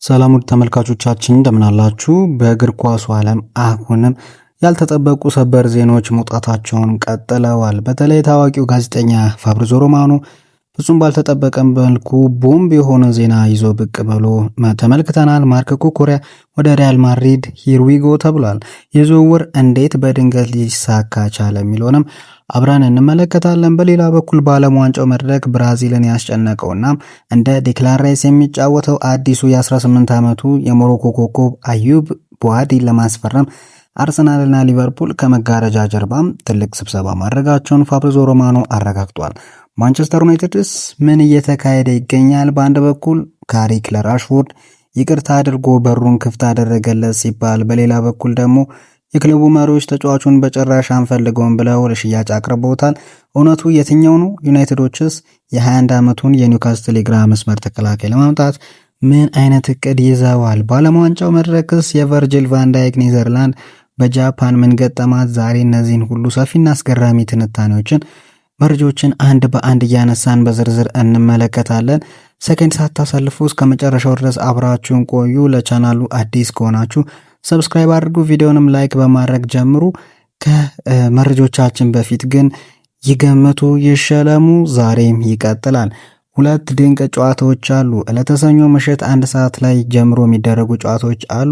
ሰላም ውድ ተመልካቾቻችን እንደምን አላችሁ? በእግር ኳሱ ዓለም አሁንም ያልተጠበቁ ሰበር ዜናዎች መውጣታቸውን ቀጥለዋል። በተለይ ታዋቂው ጋዜጠኛ ፋብሪዞ ሮማኖ ፍጹም ባልተጠበቀ መልኩ ቦምብ የሆነ ዜና ይዞ ብቅ ብሎ ተመልክተናል። ማርክ ኩኩሪያ ወደ ሪያል ማድሪድ ሂርዊጎ ተብሏል። የዝውውር እንዴት በድንገት ሊሳካ ቻለ የሚለውንም አብረን እንመለከታለን። በሌላ በኩል በዓለም ዋንጫው መድረክ ብራዚልን ያስጨነቀውና እንደ ዴክላን ራይስ የሚጫወተው አዲሱ የ18 ዓመቱ የሞሮኮ ኮከብ አዩብ ቡዋዲን ለማስፈረም አርሰናልና ሊቨርፑል ከመጋረጃ ጀርባም ትልቅ ስብሰባ ማድረጋቸውን ፋብሪዞ ሮማኖ አረጋግጧል። ማንቸስተር ዩናይትድስ ምን እየተካሄደ ይገኛል? በአንድ በኩል ካሪክ ለራሽፎርድ ይቅርታ አድርጎ በሩን ክፍት አደረገለት ሲባል፣ በሌላ በኩል ደግሞ የክለቡ መሪዎች ተጫዋቹን በጭራሽ አንፈልገውም ብለው ለሽያጭ አቅርበውታል። እውነቱ የትኛው ነው? ዩናይትዶችስ የ21 ዓመቱን የኒውካስትል የግራ መስመር ተከላካይ ለማምጣት ምን አይነት እቅድ ይዘዋል? በዓለም ዋንጫው መድረክስ የቨርጂል ቫንዳይክ ኔዘርላንድ በጃፓን ምን ገጠማት? ዛሬ እነዚህን ሁሉ ሰፊና አስገራሚ ትንታኔዎችን መረጃዎችን አንድ በአንድ እያነሳን በዝርዝር እንመለከታለን። ሰከንድ ሳታሳልፉ እስከ መጨረሻው ድረስ አብራችሁን ቆዩ። ለቻናሉ አዲስ ከሆናችሁ ሰብስክራይብ አድርጉ፣ ቪዲዮንም ላይክ በማድረግ ጀምሩ። ከመረጃዎቻችን በፊት ግን ይገምቱ ይሸለሙ ዛሬም ይቀጥላል። ሁለት ድንቅ ጨዋታዎች አሉ። ዕለተ ሰኞ ምሽት 1 ሰዓት ላይ ጀምሮ የሚደረጉ ጨዋታዎች አሉ።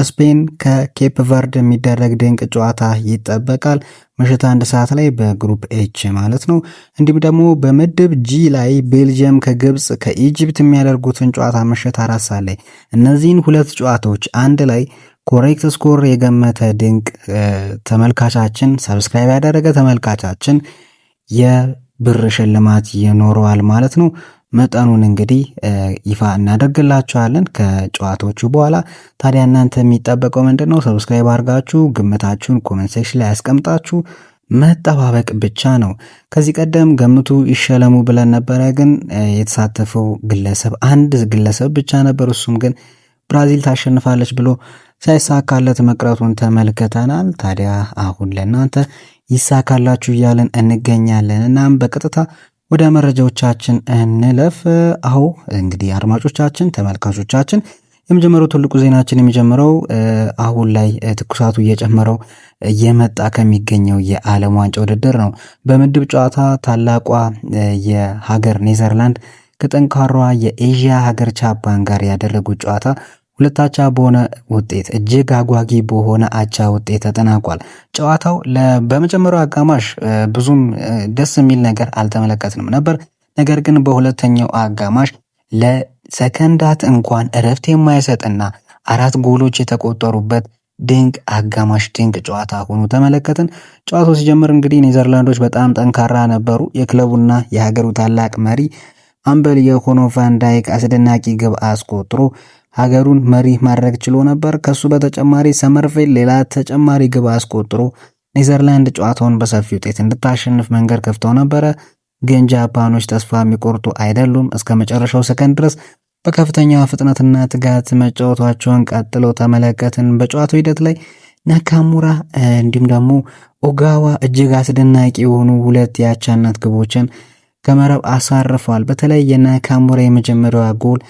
ስፔን ከኬፕ ቨርድ የሚደረግ ድንቅ ጨዋታ ይጠበቃል ምሽት 1 ሰዓት ላይ በግሩፕ ኤች ማለት ነው። እንዲሁም ደግሞ በምድብ ጂ ላይ ቤልጅየም ከግብፅ ከኢጅፕት የሚያደርጉትን ጨዋታ ምሽት 4 ሰዓት ላይ እነዚህን ሁለት ጨዋታዎች አንድ ላይ ኮሬክት ስኮር የገመተ ድንቅ ተመልካቻችን ሰብስክራይብ ያደረገ ተመልካቻችን የብር ሽልማት ይኖረዋል ማለት ነው። መጠኑን እንግዲህ ይፋ እናደርግላችኋለን ከጨዋታዎቹ በኋላ። ታዲያ እናንተ የሚጠበቀው ምንድነው? ሰብስክራይብ አድርጋችሁ ግምታችሁን ኮሜንት ሴክሽን ላይ ያስቀምጣችሁ መጠባበቅ ብቻ ነው። ከዚህ ቀደም ገምቱ ይሸለሙ ብለን ነበረ፣ ግን የተሳተፈው ግለሰብ አንድ ግለሰብ ብቻ ነበር። እሱም ግን ብራዚል ታሸንፋለች ብሎ ሳይሳካለት መቅረቱን ተመልክተናል። ታዲያ አሁን ለእናንተ ይሳካላችሁ እያለን እንገኛለን። እናም በቀጥታ ወደ መረጃዎቻችን እንለፍ። አሁ እንግዲህ አድማጮቻችን፣ ተመልካቾቻችን የመጀመሪያው ትልቁ ዜናችን የሚጀምረው አሁን ላይ ትኩሳቱ እየጨመረው እየመጣ ከሚገኘው የዓለም ዋንጫ ውድድር ነው። በምድብ ጨዋታ ታላቋ የሀገር ኔዘርላንድ ከጠንካሯ የኤዥያ ሀገር ጃፓን ጋር ያደረጉት ጨዋታ ሁለት አቻ በሆነ ውጤት እጅግ አጓጊ በሆነ አቻ ውጤት ተጠናቋል። ጨዋታው በመጀመሪያው አጋማሽ ብዙም ደስ የሚል ነገር አልተመለከትንም ነበር። ነገር ግን በሁለተኛው አጋማሽ ለሰከንዳት እንኳን እረፍት የማይሰጥና 4 ጎሎች የተቆጠሩበት ድንቅ አጋማሽ ድንቅ ጨዋታ ሆኖ ተመለከትን። ጨዋታው ሲጀምር እንግዲህ ኔዘርላንዶች በጣም ጠንካራ ነበሩ። የክለቡና የሀገሩ ታላቅ መሪ አምበል የሆነው ቫንዳይክ አስደናቂ ግብ አስቆጥሮ ሀገሩን መሪ ማድረግ ችሎ ነበር። ከሱ በተጨማሪ ሰመርቬል ሌላ ተጨማሪ ግብ አስቆጥሮ ኔዘርላንድ ጨዋታውን በሰፊ ውጤት እንድታሸንፍ መንገድ ከፍተው ነበረ። ግን ጃፓኖች ተስፋ የሚቆርጡ አይደሉም። እስከ መጨረሻው ሰከንድ ድረስ በከፍተኛ ፍጥነትና ትጋት መጫወታቸውን ቀጥለው ተመለከትን። በጨዋታው ሂደት ላይ ናካሙራ እንዲሁም ደግሞ ኦጋዋ እጅግ አስደናቂ የሆኑ ሁለት የአቻነት ግቦችን ከመረብ አሳርፏል። በተለይ የናካሙራ የመጀመሪያዋ ጎል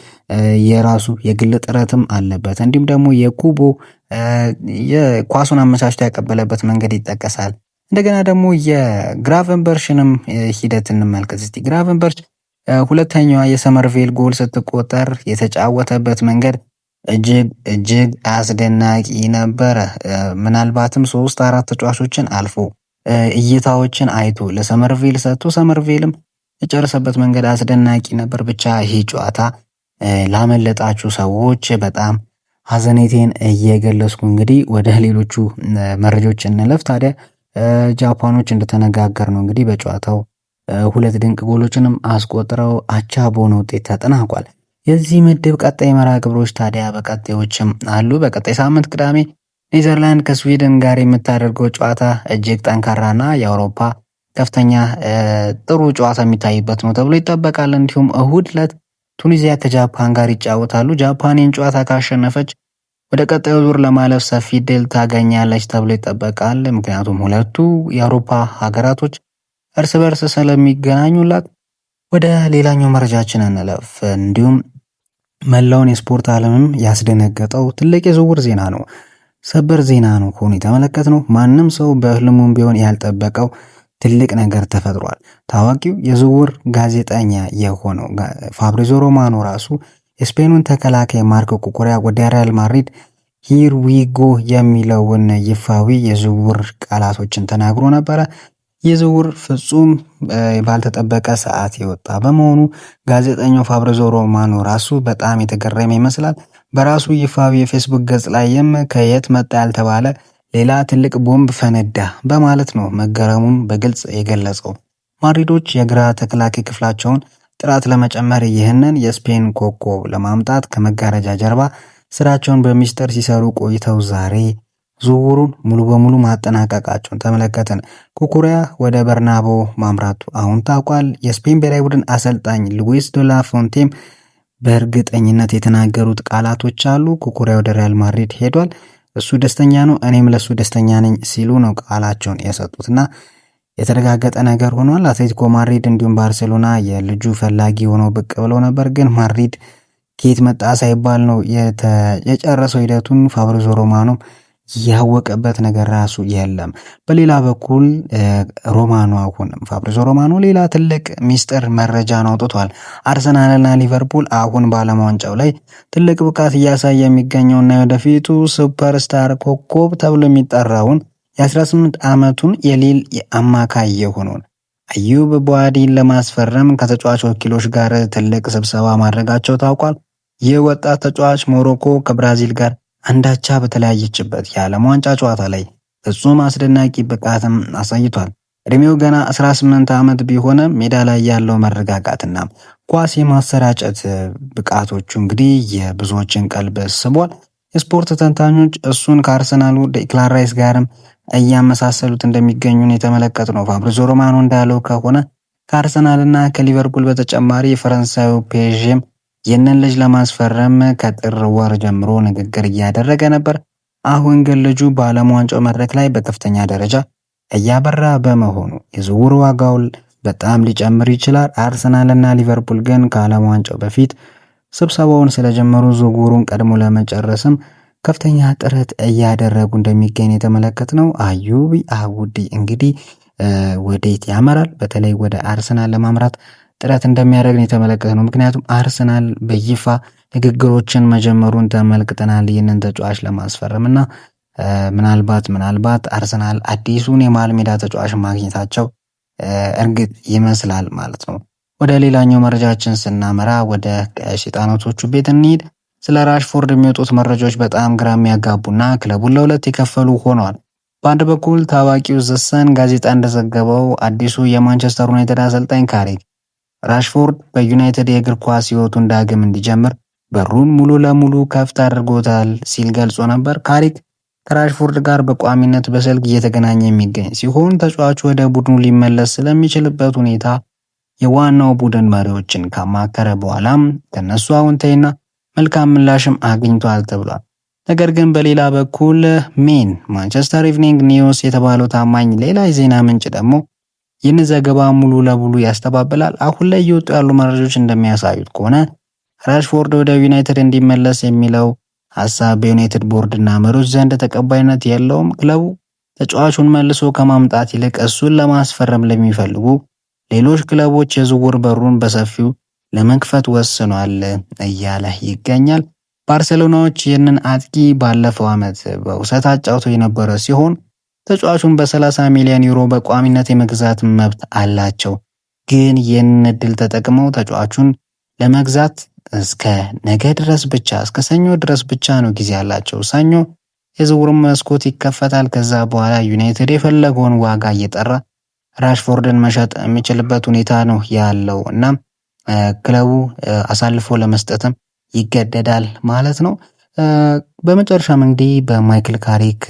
የራሱ የግል ጥረትም አለበት። እንዲሁም ደግሞ የኩቦ የኳሱን አመቻችቶ ያቀበለበት መንገድ ይጠቀሳል። እንደገና ደግሞ የግራቨንበርሽንም ሂደት እንመልከት እስቲ። ግራቨንበርሽ ሁለተኛዋ የሰመርቬል ጎል ስትቆጠር የተጫወተበት መንገድ እጅግ አስደናቂ ነበረ። ምናልባትም 3-4 ተጫዋቾችን አልፎ እይታዎችን አይቶ ለሰመርቬል ሰጥቶ ሰመርቬልም የጨረሰበት መንገድ አስደናቂ ነበር። ብቻ ይሄ ጨዋታ ላመለጣችሁ ሰዎች በጣም ሀዘኔቴን እየገለጽኩ እንግዲህ ወደ ሌሎቹ መረጃዎች እንለፍ። ታዲያ ጃፓኖች እንደተነጋገር ነው እንግዲህ በጨዋታው 2 ድንቅ ጎሎችንም አስቆጥረው አቻ በሆነ ውጤት ተጠናቋል። የዚህ ምድብ ቀጣይ መርሃ ግብሮች ታዲያ በቀጣዮችም አሉ። በቀጣይ ሳምንት ቅዳሜ ኔዘርላንድ ከስዊድን ጋር የምታደርገው ጨዋታ እጅግ ጠንካራና የአውሮፓ ከፍተኛ ጥሩ ጨዋታ የሚታይበት ነው ተብሎ ይጠበቃል። እንዲሁም እሁድ ዕለት ቱኒዚያ ከጃፓን ጋር ይጫወታሉ። ጃፓንን ጨዋታ ካሸነፈች ወደ ቀጣዩ ዙር ለማለፍ ሰፊ ድል ታገኛለች ተብሎ ይጠበቃል። ምክንያቱም ሁለቱ የአውሮፓ ሀገራቶች እርስ በርስ ስለሚገናኙላት። ወደ ሌላኛው መረጃችን እንለፍ። እንዲሁም መላውን የስፖርት ዓለምም ያስደነገጠው ትልቅ የዝውውር ዜና ነው። ሰበር ዜና ነው ሆኖ የተመለከትነው። ማንም ሰው በህልሙም ቢሆን ያልጠበቀው ትልቅ ነገር ተፈጥሯል። ታዋቂው የዝውውር ጋዜጠኛ የሆነው ፋብሪዞ ሮማኖ ራሱ የስፔኑን ተከላካይ ማርኮ ኩኩሬያ ወደ ሪያል ማድሪድ ሂር ዊጎ የሚለውን ይፋዊ የዝውውር ቃላቶችን ተናግሮ ነበረ። የዝውውር ፍጹም ባልተጠበቀ ሰዓት የወጣ በመሆኑ ጋዜጠኛው ፋብሪዞ ሮማኖ ራሱ በጣም የተገረመ ይመስላል። በራሱ ይፋዊ የፌስቡክ ገጽ ላይም ከየት መጣ ያልተባለ ሌላ ትልቅ ቦምብ ፈነዳ በማለት ነው መገረሙን በግልጽ የገለጸው። ማድሪዶች የግራ ተከላካይ ክፍላቸውን ጥራት ለመጨመር ይህንን የስፔን ኮከብ ለማምጣት ከመጋረጃ ጀርባ ስራቸውን በሚስጥር ሲሰሩ ቆይተው ዛሬ ዝውውሩን ሙሉ በሙሉ ማጠናቀቃቸውን ተመለከትን። ኩኩሬያ ወደ በርናቦ ማምራቱ አሁን ታውቋል። የስፔን ብሔራዊ ቡድን አሰልጣኝ ሉዊስ ዶላ ፎንቴም በእርግጠኝነት የተናገሩት ቃላቶች አሉ። ኩኩሬያ ወደ ሪያል ማድሪድ ሄዷል፣ እሱ ደስተኛ ነው፣ እኔም ለሱ ደስተኛ ነኝ ሲሉ ነው ቃላቸውን የሰጡትና የተረጋገጠ ነገር ሆኗል። አትሌቲኮ ማድሪድ እንዲሁም ባርሴሎና የልጁ ፈላጊ ሆነው ብቅ ብለው ነበር፣ ግን ማድሪድ ከየት መጣ ሳይባል ነው የጨረሰው ሂደቱን። ፋብሪዞ ሮማኖ ያወቀበት ነገር ራሱ የለም። በሌላ በኩል ሮማኖ አሁንም ፋብሪዞ ሮማኖ ሌላ ትልቅ ሚስጥር መረጃን አውጥቷል። አርሰናልና ሊቨርፑል አሁን በዓለም ዋንጫው ላይ ትልቅ ብቃት እያሳየ የሚገኘውና ወደፊቱ ሱፐርስታር ኮከብ ተብሎ የሚጠራውን የ18 ዓመቱን የሊል አማካይ የሆነውን አዩብ ቡአዲን ለማስፈረም ከተጫዋች ወኪሎች ጋር ትልቅ ስብሰባ ማድረጋቸው ታውቋል። ይህ ወጣት ተጫዋች ሞሮኮ ከብራዚል ጋር አንዳቻ በተለያየችበት የዓለም ዋንጫ ጨዋታ ላይ ፍጹም አስደናቂ ብቃትም አሳይቷል። እድሜው ገና 18 ዓመት ቢሆንም ሜዳ ላይ ያለው መረጋጋትና ኳስ የማሰራጨት ብቃቶቹ እንግዲህ የብዙዎችን ቀልብ ስቧል። የስፖርት ተንታኞች እሱን ከአርሰናሉ ዴክላን ራይስ ጋርም እያመሳሰሉት እንደሚገኙን የተመለከቱ ነው። ፋብሪዞ ሮማኖ እንዳለው ከሆነ ከአርሰናልና ከሊቨርፑል በተጨማሪ የፈረንሳዩ ፔዥም ይህንን ልጅ ለማስፈረም ከጥር ወር ጀምሮ ንግግር እያደረገ ነበር። አሁን ግን ልጁ በዓለም ዋንጫው መድረክ ላይ በከፍተኛ ደረጃ እያበራ በመሆኑ የዝውውር ዋጋው በጣም ሊጨምር ይችላል። አርሰናልና ሊቨርፑል ግን ከዓለም ዋንጫው በፊት ስብሰባውን ስለጀመሩ ዝውውሩን ቀድሞ ለመጨረስም ከፍተኛ ጥረት እያደረጉ እንደሚገኝ የተመለከትነው። አዩብ አውዲ እንግዲህ ወዴት ያመራል? በተለይ ወደ አርሰናል ለማምራት ጥረት እንደሚያደርግ ነው የተመለከትነው። ምክንያቱም አርሰናል በይፋ ንግግሮችን መጀመሩን ተመልክተናል ይህንን ተጫዋች ለማስፈረም እና ምናልባት አርሰናል አዲሱን የመሃል ሜዳ ተጫዋች ማግኘታቸው እርግጥ ይመስላል ማለት ነው። ወደ ሌላኛው መረጃችን ስናመራ ወደ ሰይጣናቶቹ ቤት እንሂድ። ስለ ራሽፎርድ የሚወጡት መረጃዎች በጣም ግራ የሚያጋቡና ክለቡን ለሁለት የከፈሉ ሆነዋል። በአንድ በኩል ታዋቂው ዘሰን ጋዜጣ እንደዘገበው አዲሱ የማንቸስተር ዩናይትድ አሰልጣኝ ካሪክ ራሽፎርድ በዩናይትድ የእግር ኳስ ሕይወቱን ዳግም እንዲጀምር በሩን ሙሉ ለሙሉ ከፍት አድርጎታል ሲል ገልጾ ነበር። ካሪክ ከራሽፎርድ ጋር በቋሚነት በስልክ እየተገናኘ የሚገኝ ሲሆን ተጫዋቹ ወደ ቡድኑ ሊመለስ ስለሚችልበት ሁኔታ የዋናው ቡድን መሪዎችን ካማከረ በኋላም ከነሱ አዎንታዊና መልካም ምላሽም አግኝቷል ተብሏል። ነገር ግን በሌላ በኩል ማንቸስተር ኢቭኒንግ ኒውስ የተባለው ታማኝ ሌላ የዜና ምንጭ ደግሞ ይህን ዘገባ ሙሉ ለሙሉ ያስተባብላል። አሁን ላይ እየወጡ ያሉ መረጃዎች እንደሚያሳዩት ከሆነ ራሽፎርድ ወደ ዩናይትድ እንዲመለስ የሚለው ሀሳብ በዩናይትድ ቦርድና መሪዎች ዘንድ ተቀባይነት የለውም። ክለቡ ተጫዋቹን መልሶ ከማምጣት ይልቅ እሱን ለማስፈረም ለሚፈልጉ ሌሎች ክለቦች የዝውውር በሩን በሰፊው ለመክፈት ወስኗል እያለ ይገኛል። ባርሴሎናዎች ይህንን አጥቂ ባለፈው ዓመት በውሰት አጫውተው የነበረ ሲሆን ተጫዋቹን በ30 ሚሊዮን ዩሮ በቋሚነት የመግዛት መብት አላቸው። ግን ይህንን እድል ተጠቅመው ተጫዋቹን ለመግዛት እስከ ነገ ድረስ ብቻ እስከ ሰኞ ድረስ ብቻ ነው ጊዜ ያላቸው። ሰኞ የዝውውር መስኮት ይከፈታል። ከዛ በኋላ ዩናይትድ የፈለገውን ዋጋ እየጠራ ራሽፎርድን መሸጥ የሚችልበት ሁኔታ ነው ያለው እና ክለቡ አሳልፎ ለመስጠትም ይገደዳል ማለት ነው። በመጨረሻም እንግዲህ በማይክል ካሪክ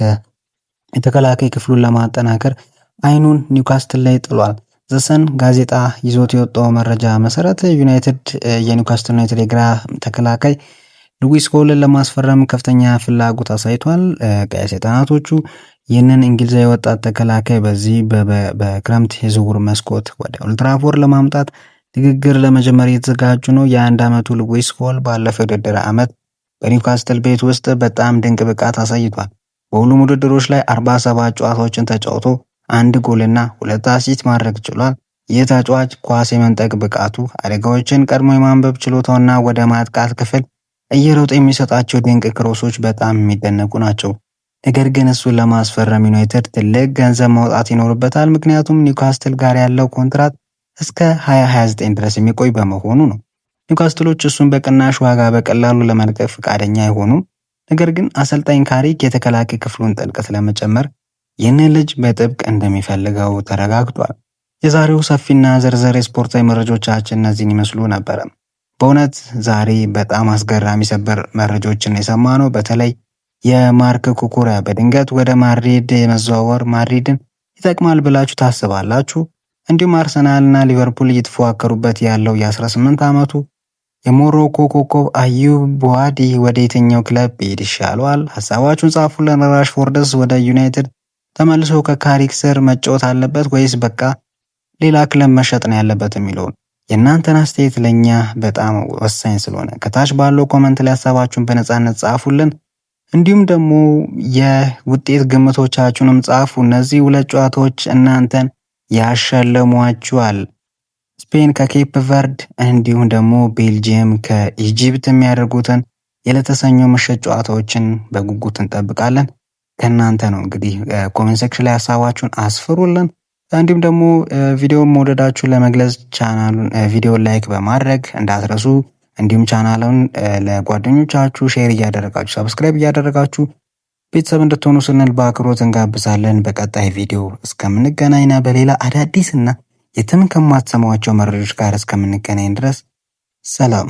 የተከላካይ ክፍሉን ለማጠናከር አይኑን ኒውካስትል ላይ ጥሏል። ዘሰን ጋዜጣ ይዞት የወጣው መረጃ መሰረት የኒውካስትል ዩናይትድ የግራ ተከላካይ ሉዊስ ሆልን ለማስፈረም ከፍተኛ ፍላጎት አሳይቷል። ቀይ ሰይጣናቶቹ ይህንን እንግሊዛዊ ወጣት ተከላካይ በዚህ በክረምት የዝውውር መስኮት ወደ ኦልድ ትራፎርድ ለማምጣት ንግግር ለመጀመር የተዘጋጁ ነው። የ1 ዓመቱ ሉዊስ ሆል ባለፈው የውድድር ዓመት በኒውካስትል ቤት ውስጥ በጣም ድንቅ ብቃት አሳይቷል። በሁሉም ውድድሮች ላይ 47 ጨዋታዎችን ተጫውቶ 1 ጎልና 2 አሲስት ማድረግ ችሏል። ይህ ተጫዋች ኳስ የመንጠቅ ብቃቱ፣ አደጋዎችን ቀድሞ የማንበብ ችሎታውና ወደ ማጥቃት ክፍል እየሮጠ የሚሰጣቸው ድንቅ ክሮሶች በጣም የሚደነቁ ናቸው። ነገር ግን እሱን ለማስፈረም ዩናይትድ ትልቅ ገንዘብ ማውጣት ይኖርበታል። ምክንያቱም ኒውካስትል ጋር ያለው ኮንትራት እስከ 2029 ድረስ የሚቆይ በመሆኑ ነው። ኒውካስትሎች እሱን በቅናሽ ዋጋ በቀላሉ ለመልቀቅ ፈቃደኛ አይሆኑም። ነገር ግን አሰልጣኝ ካሪክ የተከላካይ ክፍሉን ጥልቀት ለመጨመር ይህንን ልጅ በጥብቅ እንደሚፈልገው ተረጋግጧል። የዛሬው ሰፊና ዝርዝር የስፖርታዊ መረጃዎቻችን እነዚህን ይመስሉ ነበረ። በእውነት ዛሬ በጣም አስገራሚ ሰበር መረጃዎችን የሰማነው በተለይ የማርክ ኩኩሪያ በድንገት ወደ ማድሪድ የመዘዋወር ማድሪድን ይጠቅማል ብላችሁ ታስባላችሁ? እንዲሁም አርሰናልና ሊቨርፑል እየተፎካከሩበት ያለው የ18 ዓመቱ የሞሮኮ ኮከብ አዩብ ቡዋዲ ወደ የትኛው ክለብ ቢሄድ ይሻለዋል? ሀሳባችሁን ጻፉልን። ራሽፎርድስ ወደ ዩናይትድ ተመልሶ ከካሪክ ስር መጫወት አለበት ወይስ በቃ ሌላ ክለብ መሸጥ ነው ያለበት የሚለውን የእናንተን አስተያየት ለእኛ በጣም ወሳኝ ስለሆነ ከታች ባለው ኮመንት ላይ ሀሳባችሁን በነፃነት ጻፉልን። እንዲሁም ደግሞ የውጤት ግምቶቻችሁንም ጻፉ። እነዚህ 2 ጨዋታዎች እናንተን ያሸልሟችኋል። ስፔን ከኬፕ ቨርድ እንዲሁም ደግሞ ቤልጂየም ከኢጂፕት የሚያደርጉትን የለተሰኞ ምሽት ጨዋታዎችን በጉጉት እንጠብቃለን። ከእናንተ ነው እንግዲህ ኮሜንት ሴክሽን ላይ ሀሳባችሁን አስፍሩልን። እንዲሁም ደግሞ ቪዲዮውን መውደዳችሁን ለመግለጽ ቻናሉን ቪዲዮ ላይክ በማድረግ እንዳትረሱ። እንዲሁም ቻናሉን ለጓደኞቻችሁ ሼር እያደረጋችሁ ሰብስክራይብ እያደረጋችሁ ቤተሰብ እንድትሆኑ ስንል በአክብሮት እንጋብዛለን። በቀጣይ ቪዲዮ እስከምንገናኝና በሌላ አዳዲስና የትም ከማትሰማቸው መረጃዎች ጋር እስከምንገናኝ ድረስ ሰላም።